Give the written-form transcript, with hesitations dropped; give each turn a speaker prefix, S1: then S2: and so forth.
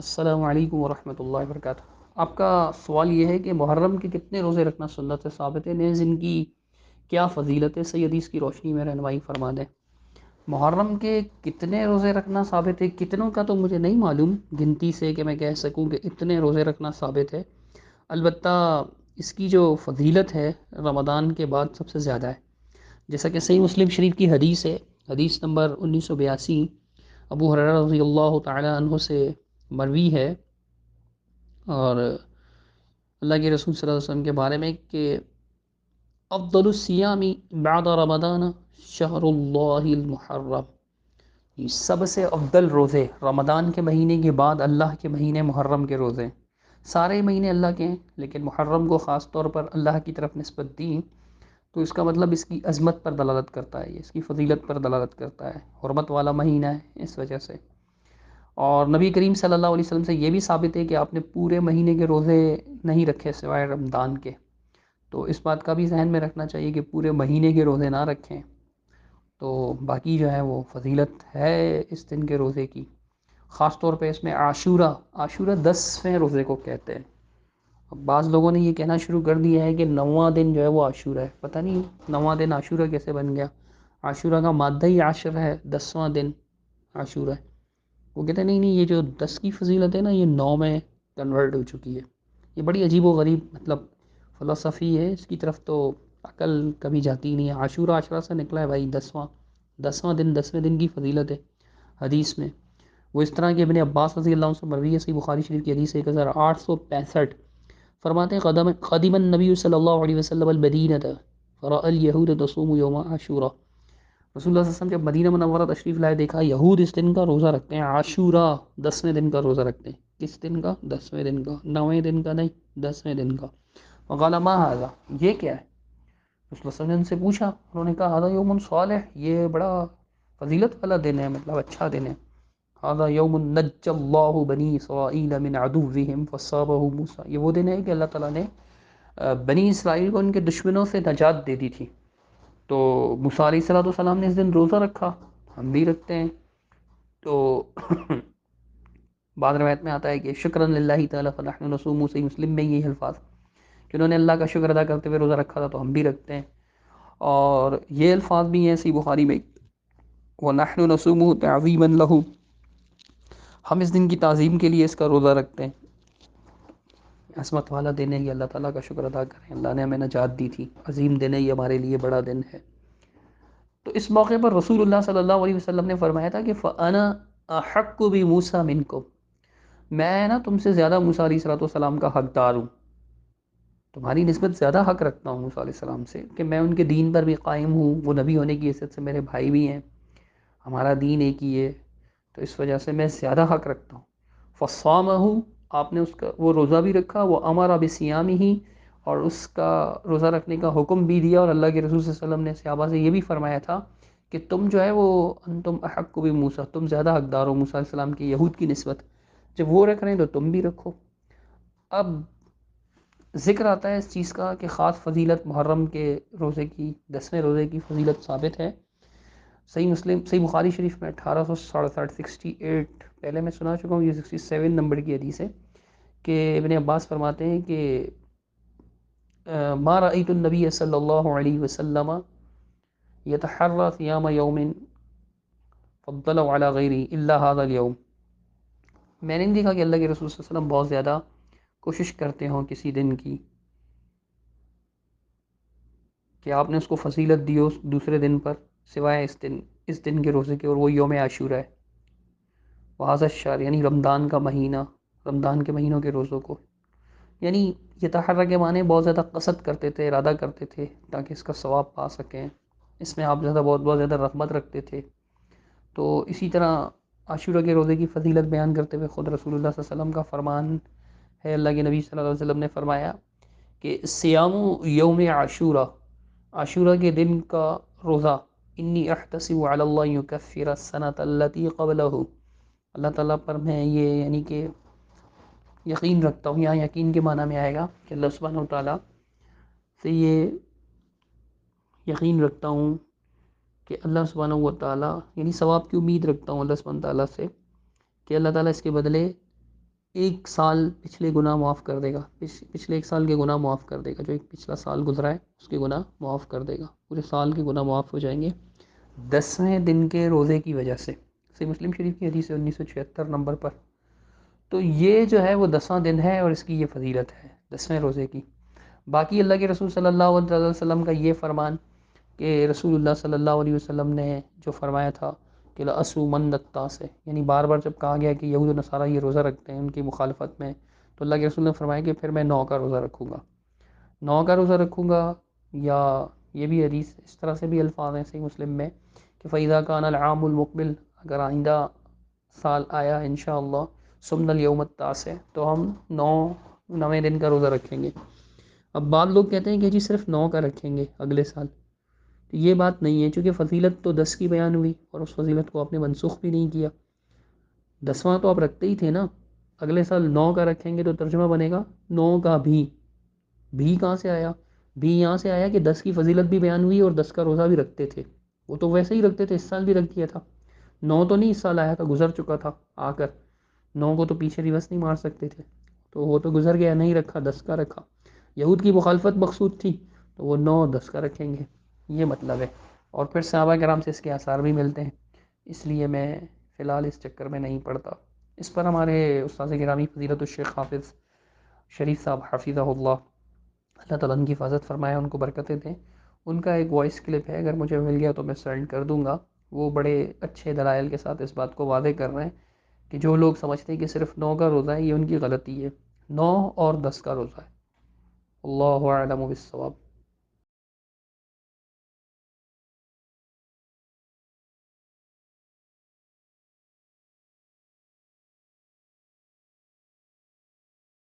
S1: السلام علیکم ورحمۃ اللہ وبرکاتہ۔ آپ کا سوال یہ ہے کہ محرم کے کتنے روزے رکھنا سنت سے ثابت ہے، نیز ان کی کیا فضیلت ہے، صحیح حدیث کی روشنی میں رہنمائی فرما دیں۔ محرم کے کتنے روزے رکھنا ثابت ہے، کتنوں کا تو مجھے نہیں معلوم گنتی سے کہ میں کہہ سکوں کہ اتنے روزے رکھنا ثابت ہے، البتہ اس کی جو فضیلت ہے رمضان کے بعد سب سے زیادہ ہے، جیسا کہ صحیح مسلم شریف کی حدیث ہے، حدیث نمبر 1982، ابو ہریرہ رضی اللہ تعالی عنہ سے مروی ہے، اور اللہ کے رسول صلی اللہ علیہ وسلم کے بارے میں کہ افضل الصیام بعد رمضان شہر اللہ المحرم، سب سے افضل روزے رمضان کے مہینے کے بعد اللہ کے مہینے محرم کے روزے۔ سارے مہینے اللہ کے ہیں لیکن محرم کو خاص طور پر اللہ کی طرف نسبت دی، تو اس کا مطلب اس کی عظمت پر دلالت کرتا ہے، اس کی فضیلت پر دلالت کرتا ہے، حرمت والا مہینہ ہے اس وجہ سے۔ اور نبی کریم صلی اللہ علیہ وسلم سے یہ بھی ثابت ہے کہ آپ نے پورے مہینے کے روزے نہیں رکھے سوائے رمضان کے، تو اس بات کا بھی ذہن میں رکھنا چاہیے کہ پورے مہینے کے روزے نہ رکھیں، تو باقی جو ہے وہ فضیلت ہے اس دن کے روزے کی، خاص طور پہ اس میں عاشورہ 10ویں روزے کو کہتے ہیں۔ اب بعض لوگوں نے یہ کہنا شروع کر دیا ہے کہ 9واں دن جو ہے وہ عاشورہ ہے، پتہ نہیں 9واں دن عاشورہ کیسے بن گیا، عاشورہ کا مادہ ہی عاشر ہے، 10واں دن عاشورہ ہے۔ وہ کہتے ہیں نہیں نہیں، یہ جو 10 کی فضیلت ہے نا، یہ 9 میں کنورٹ ہو چکی ہے۔ یہ بڑی عجیب و غریب مطلب فلسفی ہے، اس کی طرف تو عقل کبھی جاتی ہی نہیں ہے۔ عاشورہ سے نکلا ہے بھائی 10واں دن، 10ویں دن کی فضیلت ہے حدیث میں۔ وہ اس طرح کہ ابن عباس رضی اللہ عنہ سے مروی ہے، صحیح بخاری شریف کی حدیث 1865، فرماتے ہیں قدم النبی صلی اللہ علیہ وسلم المدینہ فرأى اليہود تصوم یوم عاشورہ، رسول اللہ صلی اللہ علیہ وسلم جب مدینہ منورہ تشریف لائے، دیکھا یہود اس دن کا روزہ رکھتے ہیں، عاشورہ 10ویں دن کا روزہ رکھتے ہیں۔ کس دن کا؟ 10ویں دن کا، 9ویں دن کا نہیں، 10ویں دن کا۔ وقال ما ھذا، یہ کیا ہے؟ رسول اللہ صلی اللہ علیہ وسلم نے ان سے پوچھا، انہوں نے کہا ھذا یوم صالح، یہ بڑا فضیلت والا دن ہے، مطلب اچھا دن ہے۔ ھذا یوم نجى اللہ بنی اسرائیل من عدوهم فصابہ موسیٰ، یہ وہ دن ہے کہ اللہ تعالیٰ نے بنی اسرائیل کو ان کے دشمنوں سے نجات دے دی تھی، تو موسیٰ علیہ السلام نے اس دن روزہ رکھا، ہم بھی رکھتے ہیں۔ تو بعض روایت میں آتا ہے کہ شکرا للہ تعالی فنحن نصوم، صحیح مسلم میں یہ الفاظ کہ انہوں نے اللہ کا شکر ادا کرتے ہوئے روزہ رکھا تھا تو ہم بھی رکھتے ہیں۔ اور یہ الفاظ بھی ہیں صحیح بخاری میں، وَنَحْنُ نَصُومُهُ تَعْظِيمًا لَهُ، ہم اس دن کی تعظیم کے لیے اس کا روزہ رکھتے ہیں۔ عصمت والا دن ہے یہ، اللہ تعالیٰ کا شکر ادا کریں، اللہ نے ہمیں نجات دی تھی، عظیم دن ہے یہ، ہمارے لیے بڑا دن ہے۔ تو اس موقع پر رسول اللہ صلی اللہ علیہ وسلم نے فرمایا تھا کہ فَأَنَا أَحَقُّ بِمُوسَىٰ مِنْكُمْ، میں نا تم سے زیادہ موسیٰ علیہ السلام کا حقدار ہوں، تمہاری نسبت زیادہ حق رکھتا ہوں موسیٰ علیہ السلام سے، کہ میں ان کے دین پر بھی قائم ہوں، وہ نبی ہونے کی حیثیت سے میرے بھائی بھی ہیں، ہمارا دین ایک ہی ہے، تو اس وجہ سے میں زیادہ حق رکھتا ہوں۔ فَصَامَهُ، آپ نے اس کا وہ روزہ بھی رکھا، وہ وَأَمَرَ بِصِيَامِهِ، اور اس کا روزہ رکھنے کا حکم بھی دیا، اور اللہ کے رسول صلی اللہ علیہ وسلم نے صحابہ سے یہ بھی فرمایا تھا کہ تم جو ہے وہ انتم احق بموسیٰ، تم زیادہ حقدار ہو موسیٰ علیہ السلام کی یہود کی نسبت، جب وہ رکھ رہے ہیں تو تم بھی رکھو۔ اب ذکر آتا ہے اس چیز کا کہ خاص فضیلت محرم کے روزے کی، 10ویں روزے کی فضیلت ثابت ہے، صحیح بخاری شریف میں 1867، پہلے میں سنا چکا ہوں، یہ 67 نمبر کی حدیث ہے کہ ابن عباس فرماتے ہیں کہ ما رأيت النبي صلی اللہ علیہ وسلم يتحرى صيام يوم فضله على غيره الا هذا اليوم، میں نے دیکھا کہ اللہ کے رسول صلی اللہ علیہ وسلم بہت زیادہ کوشش کرتے ہوں کسی دن کی کہ آپ نے اس کو فضیلت دی ہو دوسرے دن پر سوائے اس دن کے روزے کے، اور وہ یوم عاشورہ ہے، وہذا الشہر یعنی رمضان کا مہینہ، رمضان کے مہینوں کے روزوں کو، یعنی یہ تحرہ کے معنی بہت زیادہ قصد کرتے تھے، ارادہ کرتے تھے تاکہ اس کا ثواب پا سکیں، اس میں آپ بہت زیادہ رغبت رکھتے تھے۔ تو اسی طرح عاشورہ کے روزے کی فضیلت بیان کرتے ہوئے خود رسول اللہ صلی اللہ علیہ وسلم کا فرمان ہے، اللہ کے نبی صلی اللہ علیہ وسلم نے فرمایا کہ صیام یوم عاشورہ، عاشورہ کے دن کا روزہ، انی احتسب علی اللہ یکفر السنۃ التی قبلہ، اللہ تعالیٰ پر میں یہ یعنی کہ یقین رکھتا ہوں، یہاں یقین کے معنی میں آئے گا کہ اللہ سبحانہ و تعالیٰ سے یہ یقین رکھتا ہوں کہ اللہ سبحانہ و تعالیٰ، یعنی ثواب کی امید رکھتا ہوں اللہ سبحانہ و تعالیٰ سے کہ اللہ تعالیٰ اس کے بدلے ایک سال پچھلے گناہ معاف کر دے گا، پچھلے ایک سال کے گناہ معاف کر دے گا، جو ایک پچھلا سال گزرا ہے اس کے گناہ معاف کر دے گا، پورے سال کے گناہ معاف ہو جائیں گے 10ویں دن کے روزے کی وجہ سے۔ صحیح مسلم شریف کی حدیث ہے 1976 نمبر پر۔ تو یہ جو ہے وہ 10واں دن ہے اور اس کی یہ فضیلت ہے 10ویں روزے کی۔ باقی اللہ کے رسول صلی اللہ علیہ وسلم کا یہ فرمان کہ رسول اللہ صلی اللہ علیہ وسلم نے جو فرمایا تھا کہ لَأَصُومَنَّ التَّاسِعَ، یعنی بار بار جب کہا گیا کہ یہود و نصارہ یہ روزہ رکھتے ہیں ان کی مخالفت میں، تو اللہ کے رسول نے فرمایا کہ پھر میں 9 کا روزہ رکھوں گا، 9 کا روزہ رکھوں گا۔ یا یہ بھی حدیث اس طرح سے بھی الفاظ ہیں صحیح مسلم میں کہ فَإِذَا كَانَ الْعَامُ الْمُقْبِلُ، اگر آئندہ سال آیا انشاءاللہ سُمْنَ الْيَوْمَ التَّاسِعَ، تو ہم 9ویں دن کا روزہ رکھیں گے۔ اب بعض لوگ کہتے ہیں کہ جی صرف 9 کا رکھیں گے اگلے سال، تو یہ بات نہیں ہے، چونکہ فضیلت تو 10 کی بیان ہوئی اور اس فضیلت کو آپ نے منسوخ بھی نہیں کیا۔ 10واں تو آپ رکھتے ہی تھے نا، اگلے سال 9 کا رکھیں گے تو ترجمہ بنے گا 9 کا بھی کہاں سے آیا؟ بھی یہاں سے آیا کہ 10 کی فضیلت بھی بیان ہوئی اور 10 کا روزہ بھی رکھتے تھے، وہ تو ویسے ہی رکھتے تھے، اس سال بھی رکھ دیا تھا۔ 9 تو نہیں اس سال آیا تھا، گزر چکا تھا آ کر، 9 کو تو پیچھے ریورس نہیں مار سکتے تھے، تو وہ تو گزر گیا، نہیں رکھا، 10 کا رکھا۔ یہود کی مخالفت مقصود تھی تو وہ 9 10 کا رکھیں گے، یہ مطلب ہے۔ اور پھر صحابہ کرام سے اس کے آثار بھی ملتے ہیں، اس لیے میں فی الحال اس چکر میں نہیں پڑتا۔ اس پر ہمارے استاد گرامی فضیلت الشیخ حافظ شریف صاحب حفظہ اللہ، اللہ تعالیٰ ان کی حفاظت فرمائے، ان کو برکتیں دیں، ان کا ایک وائس کلپ ہے، اگر مجھے مل گیا تو میں سینڈ کر دوں گا۔ وہ بڑے اچھے دلائل کے ساتھ اس بات کو واضح کر رہے ہیں کہ جو لوگ سمجھتے ہیں کہ صرف 9 کا روزہ ہے، یہ ان کی غلطی ہے، 9 اور 10 کا روزہ ہے۔ اللہ اعلم بالصواب۔